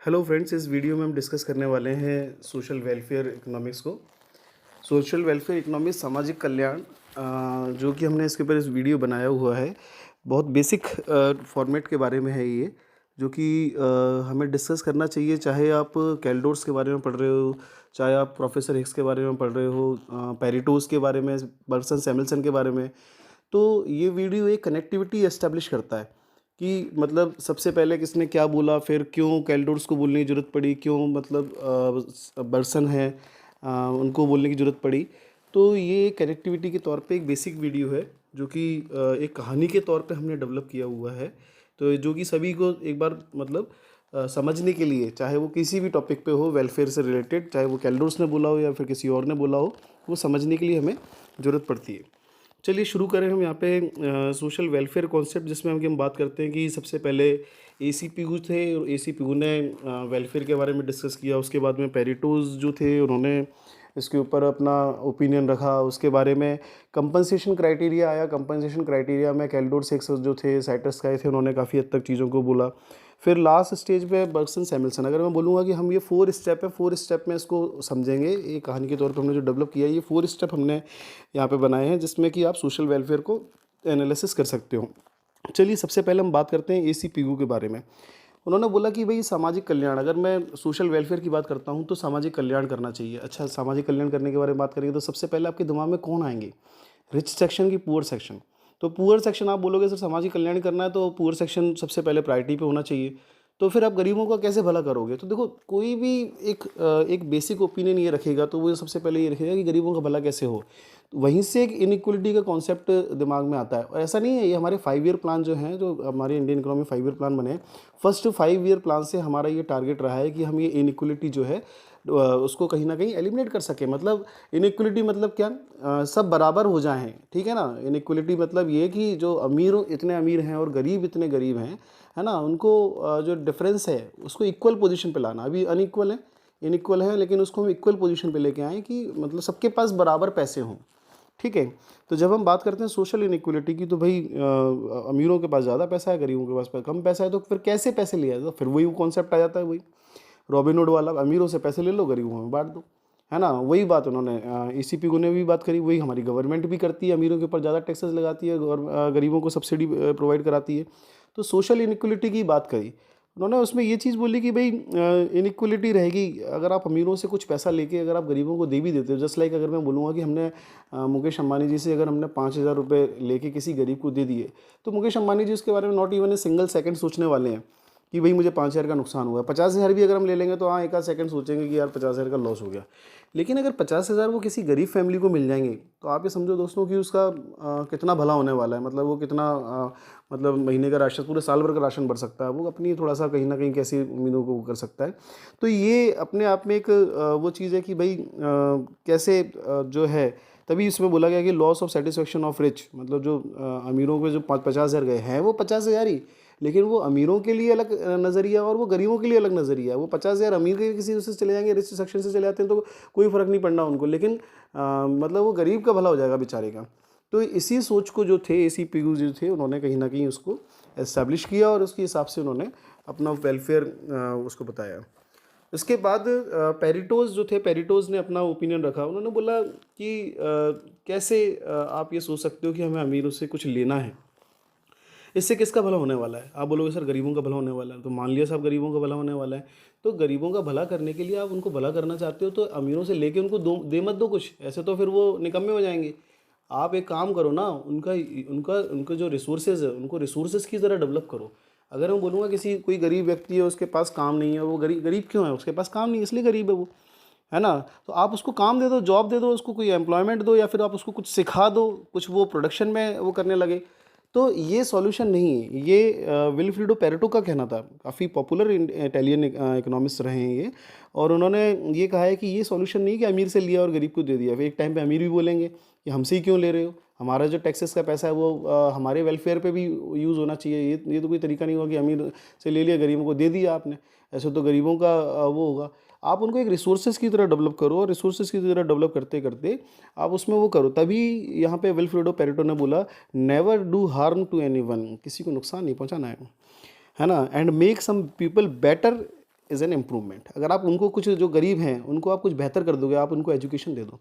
Hello friends, इस video में हम डिस्कस करने वाले हैं सोशल वेलफेयर इकोनॉमिक्स को। सोशल वेलफेयर इकोनॉमिक्स सामाजिक कल्याण, जो कि हमने इसके ऊपर इस वीडियो बनाया हुआ है। बहुत बेसिक फॉर्मेट के बारे में है ये, जो कि हमें डिस्कस करना चाहिए, चाहे आप कैल्डोर्स के बारे में पढ़ रहे हो, चाहे आप प्रोफेसर हिक्स के बारे में पढ़ रहे हो, पेरिटोस के बारे में, बर्सन सैमुअल्सन के बारे में। तो ये वीडियो एक कनेक्टिविटी एस्टेब्लिश करता है कि मतलब सबसे पहले किसने क्या बोला, फिर क्यों कैल्डोर्स को बोलने की ज़रूरत पड़ी, क्यों मतलब बर्सन है उनको बोलने की ज़रूरत पड़ी। तो ये कनेक्टिविटी के तौर पे एक बेसिक वीडियो है, जो कि एक कहानी के तौर पे हमने डेवलप किया हुआ है। तो जो कि सभी को एक बार मतलब समझने के लिए, चाहे वो किसी भी टॉपिक पे हो वेलफेयर से रिलेटेड, चाहे वो कैल्डोर्स ने बोला हो या फिर किसी और ने बोला हो, वो समझने के लिए हमें ज़रूरत पड़ती है। चलिए शुरू करें हम यहाँ पे सोशल वेलफेयर कॉन्सेप्ट, जिसमें हम बात करते हैं कि सबसे पहले एसीपीयू थे और एसीपीयू ने वेलफेयर के बारे में डिस्कस किया। उसके बाद में पेरिटोज जो थे, उन्होंने इसके ऊपर अपना ओपिनियन रखा। उसके बारे में कंपनसेशन क्राइटेरिया आया। कंपनसेशन क्राइटेरिया में कैल्डोर सेक्स जो थे, साइटस का थे, उन्होंने काफ़ी हद तक चीज़ों को बोला। फिर लास्ट स्टेज पे बर्सन सैमुअल्सन। अगर मैं बोलूँगा कि हम ये 4 स्टेप है, 4 स्टेप में इसको समझेंगे। ये कहानी के तौर पे हमने जो डेवलप किया है, ये 4 स्टेप हमने यहाँ पे बनाए हैं, जिसमें कि आप सोशल वेलफेयर को एनालिसिस कर सकते हो। चलिए सबसे पहले हम बात करते हैं एसीपीयू के बारे में। उन्होंने बोला कि भाई सामाजिक कल्याण, अगर मैं सोशल वेलफेयर की बात करता हूँ तो सामाजिक कल्याण करना चाहिए। अच्छा, सामाजिक कल्याण करने के बारे में बात करेंगे तो सबसे पहले आपके दिमाग में कौन आएंगे? रिच सेक्शन की पुअर सेक्शन? तो पुअर सेक्शन आप बोलोगे सर सामाजिक कल्याण करना है तो पुअर सेक्शन सबसे पहले प्रायोरिटी पे होना चाहिए। तो फिर आप गरीबों का कैसे भला करोगे? तो देखो, कोई भी एक बेसिक ओपिनियन ये रखेगा तो वो सबसे पहले ये रखेगा कि गरीबों का भला कैसे हो। तो वहीं से एक इनइक्वलिटी का कॉन्सेप्ट दिमाग में आता है। और ऐसा नहीं है, ये हमारे 5 ईयर प्लान जो हैं, जो हमारे इंडियन इकोनॉमी 5 ईयर प्लान बने हैं, फर्स्ट 5 ईयर प्लान से हमारा ये टारगेट रहा है कि हम ये इनइक्वलिटी जो है उसको कहीं ना कहीं एलिमिनेट कर सकें। मतलब इनइक्वलिटी मतलब क्या? सब बराबर हो जाएं, ठीक है ना। इनइक्वलिटी मतलब ये कि जो अमीर इतने अमीर हैं और गरीब इतने गरीब हैं, है ना, उनको जो डिफरेंस है उसको इक्वल पोजीशन पे लाना। अभी अनइक्वल है, इनइक्वल है, लेकिन उसको हम इक्वल पोजीशन पे लेके आएँ कि मतलब सबके पास बराबर पैसे हों, ठीक है। तो जब हम बात करते हैं सोशल इनइक्वलिटी की, तो भाई अमीरों के पास ज़्यादा पैसा है, गरीबों के पास कम पैसा है, तो फिर कैसे पैसे लिया जाए? तो फिर वही कॉन्सेप्ट आ जाता है, वही रॉबिनहुड वाला, अमीरों से पैसे ले लो, गरीबों में बांट दो, है ना। वही बात उन्होंने ईसीपी को ने भी बात करी, वही हमारी गवर्नमेंट भी करती है। अमीरों के ऊपर ज़्यादा टैक्सेस लगाती है और गरीबों को सब्सिडी प्रोवाइड कराती है। तो सोशल इनइक्वलिटी की बात करी उन्होंने, उसमें ये चीज़ बोली कि भाई इनइक्वलिटी रहेगी अगर आप अमीरों से कुछ पैसा लेके अगर आप गरीबों को दे भी देते हो। जस्ट लाइक अगर मैं बोलूँगा कि हमने मुकेश अंबानी जी से अगर हमने 5,000 रुपये लेके किसी गरीब को दे दिए, तो मुकेश अंबानी जी उसके बारे में not even a single second सोचने वाले हैं कि भाई मुझे 5,000 का नुकसान हुआ है। 50,000 भी अगर हम ले लेंगे तो हाँ, एक आध सेकंड सोचेंगे कि यार 50,000 का लॉस हो गया। लेकिन अगर 50,000 वो किसी गरीब फैमिली को मिल जाएंगे, तो आप ये समझो दोस्तों कि उसका कितना भला होने वाला है। मतलब वो कितना मतलब महीने का राशन, पूरे साल भर का राशन भर सकता है, वो अपनी थोड़ा सा कहीं ना कहीं कैसी उम्मीदों को कर सकता है। तो ये अपने आप में एक वो चीज़ है कि भाई कैसे जो है, तभी इसमें बोला गया कि loss of satisfaction of rich. मतलब जो अमीरों के जो 50,000 गए हैं, वो 50,000 ही, लेकिन वो अमीरों के लिए अलग नज़रिया और वो गरीबों के लिए अलग नज़रिया है। वो 50,000 अमीर के किसी उससे चले जाएंगे, रिच सेक्शन से चले जाते हैं तो कोई फ़र्क नहीं पड़ना उनको, लेकिन मतलब वो गरीब का भला हो जाएगा बेचारे का। तो इसी सोच को जो थे एसीपीयू जो थे, उन्होंने कहीं ना कहीं उसको एस्टैब्लिश किया और उसके हिसाब से उन्होंने अपना वेलफेयर उसको बताया। इसके बाद पेरिटोज जो थे, पेरिटोज ने अपना ओपिनियन रखा। उन्होंने बोला कि कैसे आप ये सोच सकते हो कि हमें अमीरों से कुछ लेना है, इससे किसका भला होने वाला है? आप बोलोगे सर गरीबों का भला होने वाला है। तो मान लिया साहब गरीबों का भला होने वाला है, तो गरीबों का भला करने के लिए आप उनको भला करना चाहते हो, तो अमीरों से लेके उनको दे मत दो कुछ, ऐसे तो फिर वो निकम्मे हो जाएंगे। आप एक काम करो ना, उनका उनका उनका जो रिसोर्सेज है, उनको रिसोर्सेज की तरह डेवलप करो। अगर मैं बोलूँगा किसी कोई गरीब व्यक्ति है, उसके पास काम नहीं है, वो गरीब गरीब क्यों है? उसके पास काम नहीं है इसलिए गरीब है वो, है ना। तो आप उसको काम दे दो, जॉब दे दो, उसको कोई एम्प्लॉयमेंट दो, या फिर आप उसको कुछ सिखा दो, कुछ वो प्रोडक्शन में वो करने लगे। तो ये सॉल्यूशन नहीं है। ये विल्फ्रेडो पेरेटो का कहना था, काफ़ी पॉपुलर इटालियन इकोनॉमिस्ट रहे हैं ये। और उन्होंने ये कहा है कि ये सॉल्यूशन नहीं कि अमीर से लिया और गरीब को दे दिया। फिर एक टाइम पे अमीर भी बोलेंगे कि हमसे ही क्यों ले रहे हो, हमारा जो टैक्सेस का पैसा है वो हमारे वेलफेयर पे भी यूज़ होना चाहिए। ये तो कोई तरीका नहीं होगा कि अमीर से ले लिया, गरीबों को दे दिया आपने, ऐसे तो गरीबों का वो होगा। आप उनको एक रिसोर्सेज की तरह डेवलप करो, और रिसोर्सेज की तरह डेवलप करते करते आप उसमें वो करो। तभी यहाँ पे विल्फ्रेडो पेरेटो ने बोला, never do harm to anyone, किसी को नुकसान नहीं पहुँचाना है ना। And make some people better is an improvement. अगर आप उनको कुछ, जो गरीब हैं उनको आप कुछ बेहतर कर दोगे, आप उनको एजुकेशन दे दो,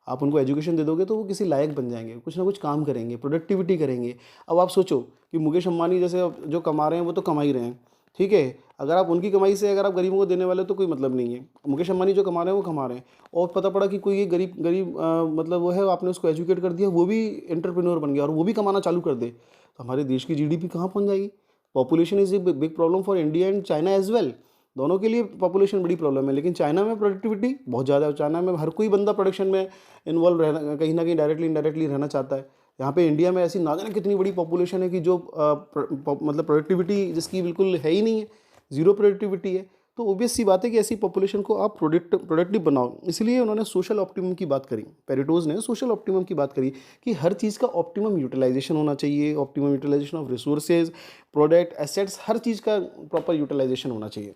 आप उनको एजुकेशन दे दोगे तो वो किसी लायक बन जाएंगे, कुछ ना कुछ काम करेंगे, प्रोडक्टिविटी करेंगे। अब आप सोचो कि मुकेश अंबानी जैसे अब जो कमा रहे हैं वो तो कमा ही रहे हैं, ठीक है। अगर आप उनकी कमाई से अगर आप गरीबों को देने वाले हो तो कोई मतलब नहीं है। मुकेश अंबानी जो कमा रहे हैं वो कमा रहे हैं, और पता पड़ा कि कोई ये गरीब गरीब मतलब वो है, आपने उसको एजुकेट कर दिया, वो भी एंटरप्रेन्योर बन गया और वो भी कमाना चालू कर दे, तो हमारे देश की जीडीपी कहाँ पहुँच जाएगी। Population is a big problem for India and China as well. दोनों के लिए पॉपुलेशन बड़ी प्रॉब्लम है, लेकिन चाइना में प्रोडक्टिविटी बहुत ज़्यादा है। चाइना में हर कोई बंदा प्रोडक्शन में इन्वॉल्व रहना, कहीं ना कहीं डायरेक्टली इनडायरेक्टली रहना चाहता है। यहाँ पे इंडिया में ऐसी ना जाने कितनी बड़ी पॉपुलेशन है कि जो मतलब प्रोडक्टिविटी जिसकी बिल्कुल है ही नहीं है, ज़ीरो प्रोडक्टिविटी है। तो ऑब्वियस सी बात है कि ऐसी पॉपुलेशन को आप प्रोडक्टिव बनाओ। इसलिए उन्होंने सोशल ऑप्टिमम की बात करी, पेरिटोज ने सोशल ऑप्टिमम की बात करी कि हर चीज़ का ऑप्टिमम यूटिलाइजेशन होना चाहिए, optimum utilisation of resources, product, assets, हर चीज़ का प्रॉपर यूटिलाइजेशन होना चाहिए,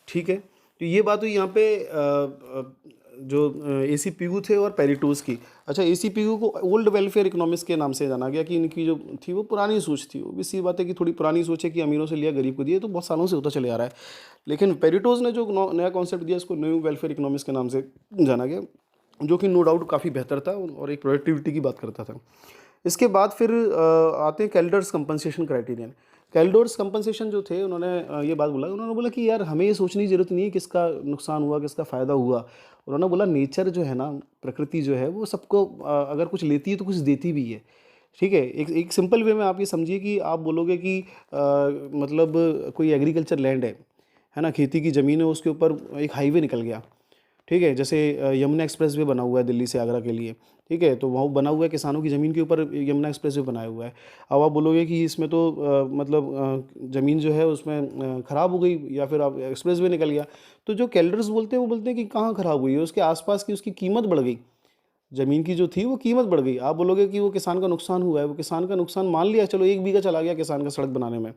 ठीक है। तो ये बात हुई यहाँ पे जो एसी पिगू थे और पेरिटोज की। अच्छा, एसी पिगू को ओल्ड वेलफेयर इकोनॉमिक्स के नाम से जाना गया कि इनकी जो थी वो पुरानी सोच थी। वो भी सी बात है कि थोड़ी पुरानी सोच है कि अमीरों से लिया गरीब को दिए, तो बहुत सालों से होता चले आ रहा है। लेकिन पेरिटोज ने जो नया कॉन्सेप्ट दिया उसको न्यू वेलफेयर इकोनॉमिक्स के नाम से जाना गया, जो कि नो डाउट काफ़ी बेहतर था और एक प्रोडक्टिविटी की बात करता था। इसके बाद फिर आते हैं कैल्डर्स कंपनसेशन क्राइटेरियन। कैल्डर्स कंपनसेशन जो थे, उन्होंने ये बात बोला, उन्होंने बोला कि यार हमें ये सोचने की ज़रूरत नहीं है किसका नुकसान हुआ किसका फ़ायदा हुआ। उन्होंने बोला नेचर जो है ना, प्रकृति जो है वो सबको अगर कुछ लेती है तो कुछ देती भी है, ठीक है। एक सिंपल वे में आप ये समझिए कि आप बोलोगे कि मतलब कोई एग्रीकल्चर लैंड है ना, खेती की ज़मीन है, उसके ऊपर एक हाईवे निकल गया, ठीक है। जैसे यमुना एक्सप्रेस वे बना हुआ है दिल्ली से आगरा के लिए, ठीक है, तो वहाँ बना हुआ है किसानों की ज़मीन के ऊपर यमुना एक्सप्रेस वे बनाया हुआ है। अब आप बोलोगे कि इसमें तो मतलब ज़मीन जो है उसमें ख़राब हो गई या फिर आप एक्सप्रेस वे निकल गया, तो जो कैल्डर्स बोलते हैं वो बोलते हैं कि कहाँ ख़राब हुई है, उसके आसपास की उसकी कीमत बढ़ गई, ज़मीन की जो थी वो कीमत बढ़ गई। आप बोलोगे कि वो किसान का नुकसान हुआ है, वो किसान का नुकसान मान लिया, चलो 1 बीघा चला गया किसान का सड़क बनाने में,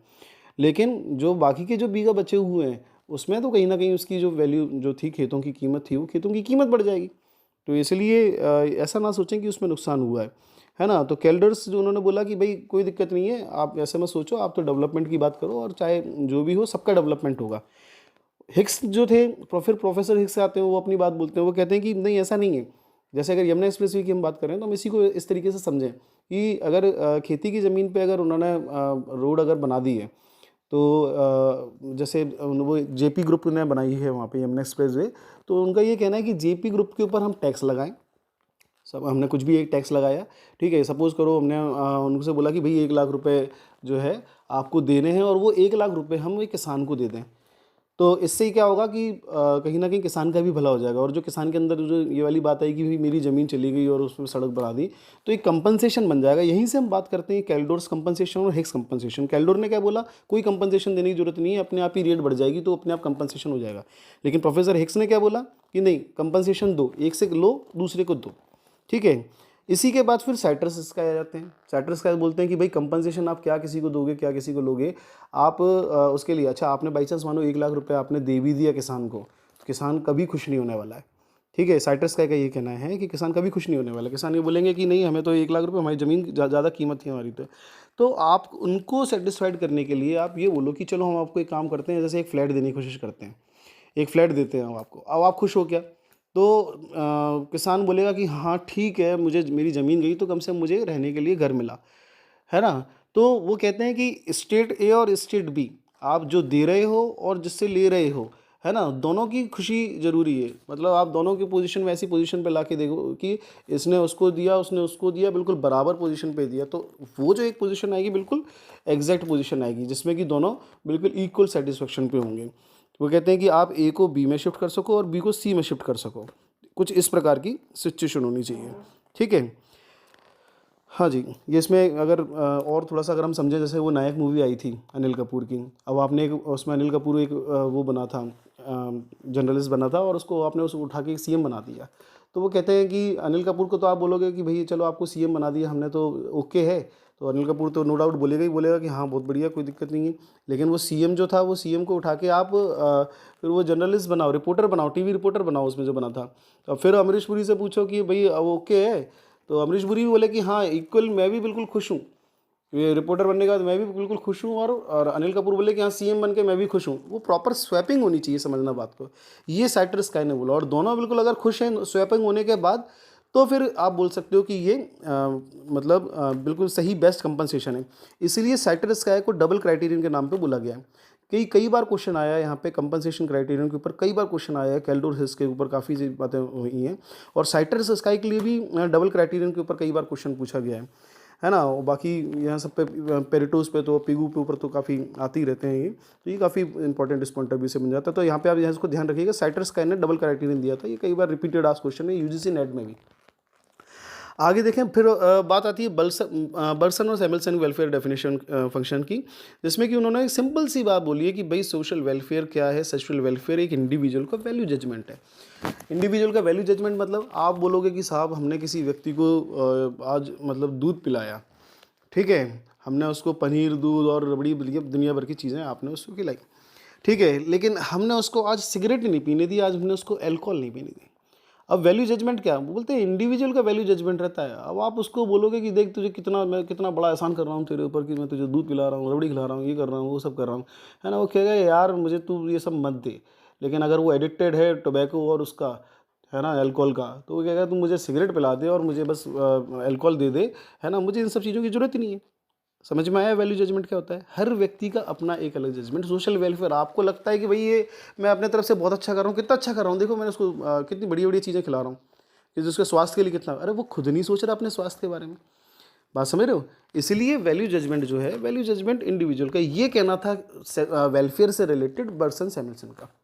लेकिन जो बाकी के जो बीघा बचे हुए हैं उसमें तो कहीं ना कहीं उसकी जो वैल्यू जो थी, खेतों की कीमत थी, वो खेतों की कीमत बढ़ जाएगी। तो इसलिए ऐसा ना सोचें कि उसमें नुकसान हुआ है ना। तो कैल्डर्स जो उन्होंने बोला कि भाई कोई दिक्कत नहीं है, आप ऐसे मत सोचो, आप तो डेवलपमेंट की बात करो और चाहे जो भी हो सबका डेवलपमेंट होगा। हिक्स जो थे, प्रोफेसर हिक्स आते हैं, वो अपनी बात बोलते हैं, वो कहते हैं कि नहीं ऐसा नहीं है। जैसे अगर यमुना एक्सप्रेस वे की हम बात करें तो हम इसी को इस तरीके से समझें कि अगर खेती की ज़मीन पे अगर उन्होंने रोड अगर बना दी है, तो जैसे वो जेपी ग्रुप ने बनाई है वहाँ पे यमुना एक्सप्रेस वे, तो उनका ये कहना है कि जेपी ग्रुप के ऊपर हम टैक्स लगाएं। सब हमने कुछ भी एक टैक्स लगाया, ठीक है, सपोज़ करो हमने उनसे बोला कि भाई 1 लाख रुपए जो है आपको देने हैं और वो 1 लाख रुपए हम एक किसान को दे दें, तो इससे क्या होगा कि कहीं ना कहीं किसान का भी भला हो जाएगा। और जो किसान के अंदर जो ये वाली बात आई कि भाई मेरी ज़मीन चली गई और उसमें सड़क बना दी, तो एक कंपनसेशन बन जाएगा। यहीं से हम बात करते हैं कैल्डोर्स कंपनसेशन और हिक्स कंपनसेशन। कैल्डोर ने क्या बोला, कोई कंपनसेशन देने की जरूरत नहीं है, अपने आप ही रेट बढ़ जाएगी तो अपने आप कंपनसेशन हो जाएगा। लेकिन प्रोफेसर हिक्स ने क्या बोला कि नहीं, कंपनसेशन दो, एक से लो दूसरे को दो, ठीक है। इसी के बाद फिर साइट्रस स्काई आ जाते हैं। साइट्रस स्काई बोलते हैं कि भाई कंपनसेशन आप क्या किसी को दोगे, क्या किसी को लोगे आप उसके लिए। अच्छा, आपने बाई चांस मानो 1 लाख रुपए आपने दे भी दिया किसान को, तो किसान कभी खुश नहीं होने वाला है, ठीक है। साइट्रस स्काई का ये कहना है कि किसान कभी खुश नहीं होने वाला। किसान ये बोलेंगे कि नहीं, हमें तो 1 लाख रुपए, हमारी ज़मीन ज़्यादा कीमत थी हमारी। तो आप उनको सेटिस्फाइड करने के लिए आप ये बोलो कि चलो हम आपको एक काम करते हैं, जैसे एक फ्लैट देने की कोशिश करते हैं, एक फ्लैट देते हैं हम आपको, अब आप खुश हो क्या, तो किसान बोलेगा कि हाँ ठीक है, मुझे मेरी ज़मीन गई तो कम से कम मुझे रहने के लिए घर मिला, है ना। तो वो कहते हैं कि स्टेट ए और स्टेट बी, आप जो दे रहे हो और जिससे ले रहे हो, है ना, दोनों की खुशी ज़रूरी है। मतलब आप दोनों की पोजीशन में ऐसी पोजीशन पे ला के देखो कि इसने उसको दिया, उसने उसको दिया, बिल्कुल बराबर पोजीशन पे दिया, तो वो जो एक पोजीशन आएगी बिल्कुल एग्जैक्ट पोजीशन आएगी जिसमें कि दोनों बिल्कुल इक्वल सेटिस्फेक्शन पे होंगे। वो कहते हैं कि आप ए को बी में शिफ्ट कर सको और बी को सी में शिफ्ट कर सको, कुछ इस प्रकार की सिचुएशन होनी चाहिए, ठीक है। हाँ जी, ये इसमें अगर और थोड़ा सा अगर हम समझें, जैसे वो नायक मूवी आई थी अनिल कपूर की, अब आपने एक उसमें अनिल कपूर एक वो बना था, जर्नलिस्ट बना था और उसको आपने उसको उठा के सीएम बना दिया। तो वो कहते हैं कि अनिल कपूर को तो आप बोलोगे कि भाई चलो आपको सीएम बना दिया हमने तो ओके है, तो अनिल कपूर तो नो डाउट बोलेगा ही बोलेगा कि हाँ बहुत बढ़िया, कोई दिक्कत नहीं है। लेकिन वो सीएम जो था, वो सीएम को उठा के आप फिर वो जर्नलिस्ट बनाओ, रिपोर्टर बनाओ, टीवी रिपोर्टर बनाओ उसमें जो बना था। अब फिर अमरीश पुरी से पूछो कि भाई वो ओके है, तो अमरीश पुरी भी बोले कि हाँ इक्वल, मैं भी बिल्कुल खुश हूँ, ये रिपोर्टर बनने के बाद मैं भी बिल्कुल खुश हूँ, और अनिल कपूर बोले कि हाँ सीएम बन के मैं भी खुश हूँ। वो प्रॉपर स्वैपिंग होनी चाहिए, समझना बात को। ये साइटर स्काई ने बोला, और दोनों बिल्कुल अगर खुश हैं स्वैपिंग होने के बाद, तो फिर आप बोल सकते हो कि ये मतलब बिल्कुल सही बेस्ट कंपनसेशन है। इसीलिए साइटर स्काई को डबल क्राइटेरियन के नाम पे बोला गया है। कई बार क्वेश्चन आया है यहाँ पे कंपनसेशन क्राइटेरियन के ऊपर, कई बार क्वेश्चन आया है कैल्डोर हिल्स के ऊपर, काफ़ी सी बातें हुई हैं, और साइटर स्काई के लिए भी डबल क्राइटेरियन के ऊपर कई बार क्वेश्चन पूछा गया है ना। और बाकी यहाँ सब पे पेरिटोस पे तो पिगू पे ऊपर तो काफ़ी आते ही रहते हैं ये, तो ये काफ़ी इंपॉर्टेंट इस पॉइंट ऑफ व्यू से बन जाता है। तो यहाँ पे आप यहाँ इसको ध्यान रखिएगा, साइटर स्काई ने डबल क्राइटेरियन दिया था, ये कई बार रिपीटेड आज क्वेश्चन है यूजीसी नेट में भी। आगे देखें फिर बात आती है बर्सन और सैमुअल्सन वेलफेयर डेफिनेशन फंक्शन की, जिसमें कि उन्होंने एक सिंपल सी बात बोली है कि भाई सोशल वेलफेयर क्या है। सोशल वेलफेयर एक इंडिविजुअल का वैल्यू जजमेंट है। इंडिविजुअल का वैल्यू जजमेंट मतलब आप बोलोगे कि साहब हमने किसी व्यक्ति को आज मतलब दूध पिलाया, ठीक है, हमने उसको पनीर दूध और रबड़ी दुनिया भर की चीज़ें आपने उसको खिलाई, ठीक है, लेकिन हमने उसको आज सिगरेट नहीं पीने दी, आज हमने उसको अल्कोहल नहीं पीने दी। अब वैल्यू जजमेंट क्या, वो बोलते हैं इंडिविजुअल का वैल्यू जजमेंट रहता है। अब आप उसको बोलोगे कि देख तुझे मैं कितना बड़ा एहसान कर रहा हूँ तेरे ऊपर, कि मैं तुझे दूध पिला रहा हूँ, रबड़ी खिला रहा हूँ, ये कर रहा हूँ, वो सब कर रहा हूँ, है ना। वो कहेगा यार मुझे तू ये सब मत दे। लेकिन अगर वो एडिक्टेड है टोबैको और उसका, है ना, अल्कोहल का, तो वो कहेगा तू मुझे सिगरेट पिला दे और मुझे बस अल्कोहल दे दे, है ना, मुझे इन सब चीज़ों की ज़रूरत ही नहीं है। समझ में आया वैल्यू जजमेंट क्या होता है। हर व्यक्ति का अपना एक अलग जजमेंट। सोशल वेलफेयर, आपको लगता है कि भाई ये मैं अपने तरफ से बहुत अच्छा कर रहा हूँ, कितना अच्छा कर रहा हूँ, देखो मैंने उसको कितनी बड़ी बड़ी चीज़ें खिला रहा हूँ, कि जिसके स्वास्थ्य के लिए कितना, अरे वो खुद नहीं सोच रहा अपने स्वास्थ्य के बारे में। बात समझ रहे हो। इसलिए वैल्यू जजमेंट जो है, वैल्यू जजमेंट इंडिविजुअल का, ये कहना था वेलफेयर से रिलेटेड बर्सन सैमुअल्सन का,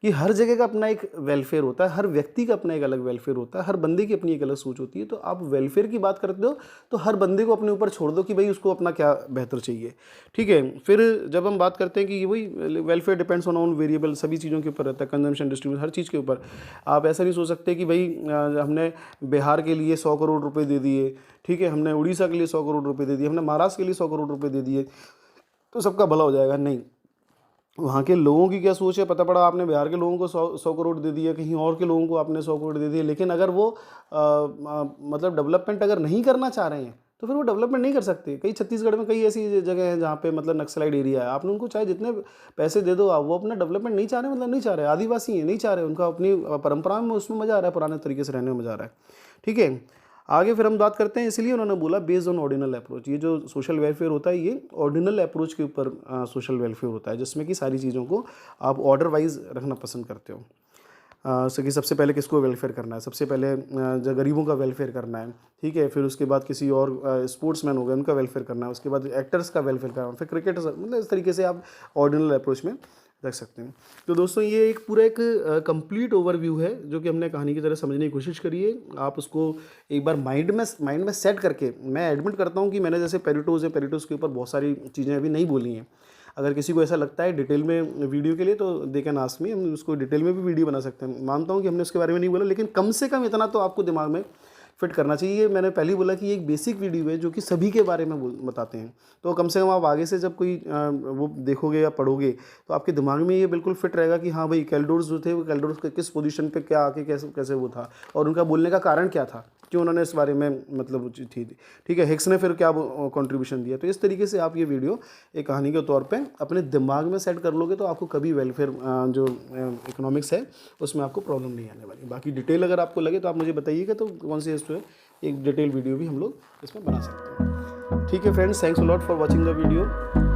कि हर जगह का अपना एक वेलफेयर होता है, हर व्यक्ति का अपना एक अलग वेलफेयर होता है, हर बंदे की अपनी एक अलग सोच होती है। तो आप वेलफेयर की बात करते हो तो हर बंदे को अपने ऊपर छोड़ दो कि भाई उसको अपना क्या बेहतर चाहिए, ठीक है। फिर जब हम बात करते हैं कि वही welfare depends on on variable, सभी चीज़ों के ऊपर रहता है, कंजम्पशन, डिस्ट्रीब्यूशन, हर चीज़ के ऊपर। आप ऐसा नहीं सोच सकते कि भाई हमने बिहार के लिए 100 करोड़ रुपये दे दिए, ठीक है, हमने उड़ीसा के लिए 100 करोड़ रुपये दे दिए, हमने महाराष्ट्र के लिए 100 करोड़ रुपये दे दिए तो सबका भला हो जाएगा। नहीं, वहाँ के लोगों की क्या सोच है पता पड़ा, आपने बिहार के लोगों को 100 करोड़ दे दिया, कहीं और के लोगों को आपने 100 करोड़ दे दिए, लेकिन अगर वो मतलब डेवलपमेंट अगर नहीं करना चाह रहे हैं तो फिर वो डेवलपमेंट नहीं कर सकते। कई छत्तीसगढ़ में कई ऐसी जगह हैं जहाँ पे मतलब नक्सलाइट एरिया है, आपने उनको चाहे जितने पैसे दे दो, आप वो अपना डेवलपमेंट नहीं चाह रहे, मतलब नहीं चाह रहे, आदिवासी हैं, नहीं चाह रहे, उनका अपनी परंपरा में उसमें मज़ा आ रहा है, पुराने तरीके से रहने में मज़ा आ रहा है, ठीक है। आगे फिर हम बात करते हैं, इसलिए उन्होंने बोला बेस्ड ऑन ऑर्डिनल अप्रोच। ये जो सोशल वेलफेयर होता है ये ऑर्डिनल अप्रोच के ऊपर सोशल वेलफेयर होता है, जिसमें कि सारी चीज़ों को आप ऑर्डर वाइज रखना पसंद करते हो। जैसे कि सबसे पहले किसको वेलफेयर करना है, सबसे पहले जो गरीबों का वेलफेयर करना है, ठीक है, फिर उसके बाद किसी और स्पोर्ट्समैन हो गए उनका वेलफेयर करना है, उसके बाद एक्टर्स का वेलफेयर करना है, फिर क्रिकेटर्स, मतलब इस तरीके से आप ऑर्डिनल अप्रोच में रख सकते हैं। तो दोस्तों ये एक पूरा एक कंप्लीट ओवरव्यू है जो कि हमने कहानी की तरह समझने की कोशिश करी है। आप उसको एक बार माइंड में सेट करके, मैं एडमिट करता हूँ कि मैंने जैसे पेरिटोज है, पेरिटोज के ऊपर बहुत सारी चीज़ें अभी नहीं बोली हैं। अगर किसी को ऐसा लगता है डिटेल में वीडियो के लिए तो दे कैन आस्क मी, हम उसको डिटेल में भी वीडियो बना सकते हैं। मानता हूँ कि हमने उसके बारे में नहीं बोला, लेकिन कम से कम इतना तो आपको दिमाग में फिट करना चाहिए। मैंने पहले ही बोला कि एक बेसिक वीडियो है जो कि सभी के बारे में बताते हैं, तो कम से कम आप आगे से जब कोई वो देखोगे या पढ़ोगे तो आपके दिमाग में ये बिल्कुल फिट रहेगा कि हाँ भाई कैल्डोर्स जो थे वो कैल्डोर्स के किस पोजीशन पे क्या आके कैसे कैसे वो था, और उनका बोलने का कारण क्या था, क्यों उन्होंने इस बारे में मतलब थी, ठीक है, हिक्स ने फिर क्या कंट्रीब्यूशन दिया। तो इस तरीके से आप ये वीडियो एक कहानी के तौर पे अपने दिमाग में सेट कर लोगे तो आपको कभी वेलफेयर जो इकोनॉमिक्स है उसमें आपको प्रॉब्लम नहीं आने वाली। बाकी डिटेल अगर आपको लगे तो आप मुझे बताइएगा, तो कौन सी है एक डिटेल वीडियो भी हम लोग इसमें बना सकते हैं। ठीक है friends, thanks a lot for watching the video.